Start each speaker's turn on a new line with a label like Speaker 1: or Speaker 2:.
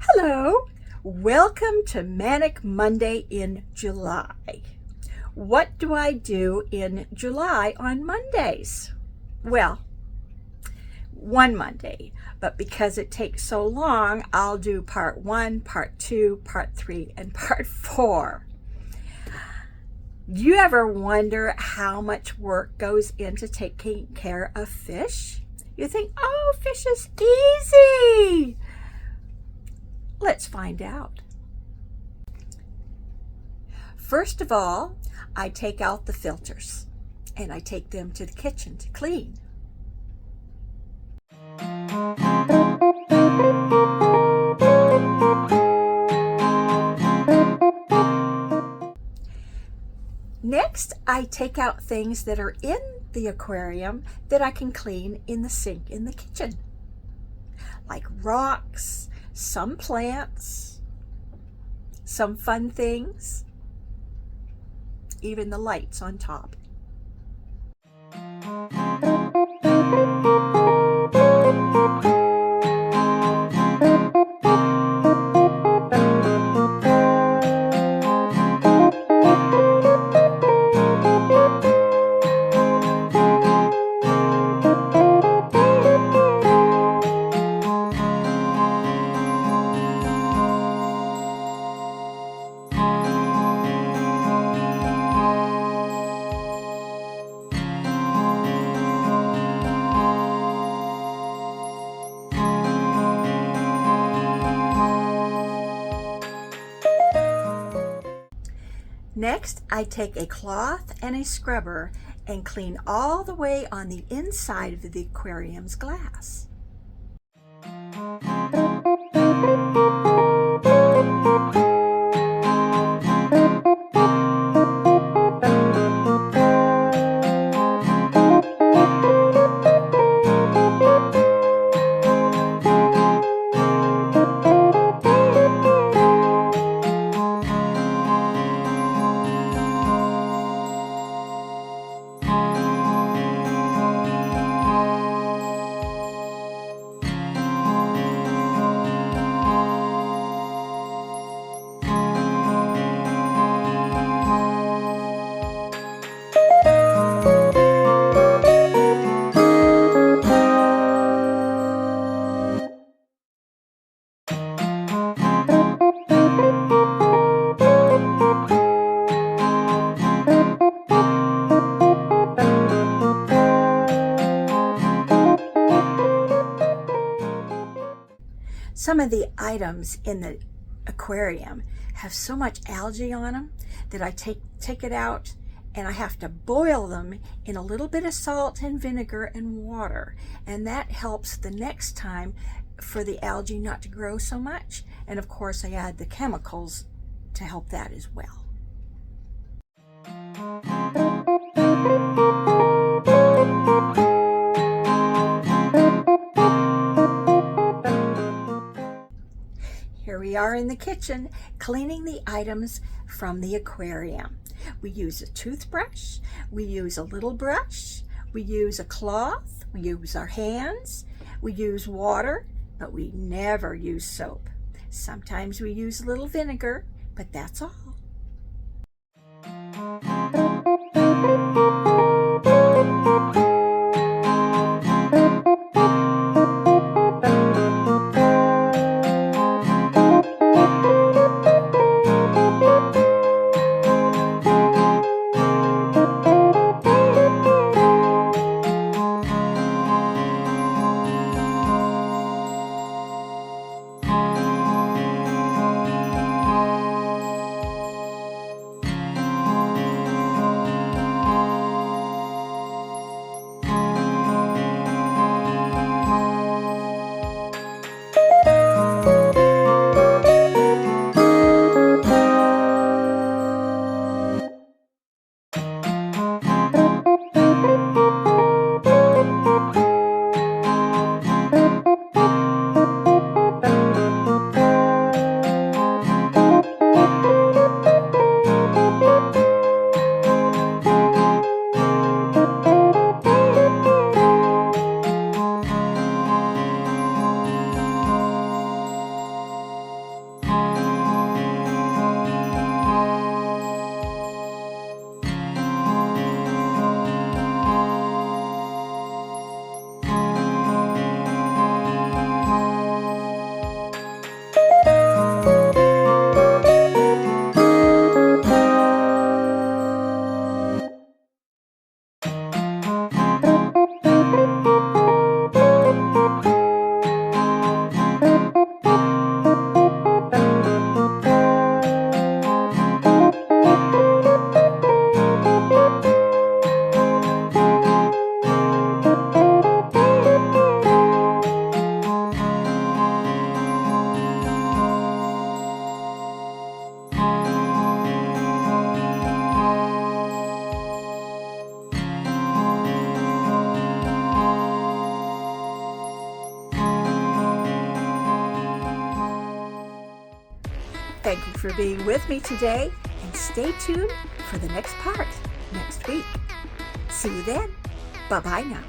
Speaker 1: Hello, welcome to Manic Monday in July. What do I do in July on Mondays? Well, one Monday, but because it takes so long, I'll do part 1, part 2, part 3, and part 4. Do you ever wonder how much work goes into taking care of fish? You think, oh, fish is easy. Let's find out. First of all, I take out the filters and I take them to the kitchen to clean. Next, I take out things that are in the aquarium that I can clean in the sink in the kitchen, like rocks, some plants, some fun things, even the lights on top. Next, I take a cloth and a scrubber and clean all the way on the inside of the aquarium's glass. Some of the items in the aquarium have so much algae on them that I take it out and I have to boil them in a little bit of salt and vinegar and water, and that helps the next time for the algae not to grow so much. And of course I add the chemicals to help that as well. Here we are in the kitchen cleaning the items from the aquarium. We use a toothbrush, we use a little brush, we use a cloth, we use our hands, we use water, but we never use soap. Sometimes we use a little vinegar, but that's all. Thank you for being with me today, and stay tuned for the next part next week. See you then. Bye-bye now.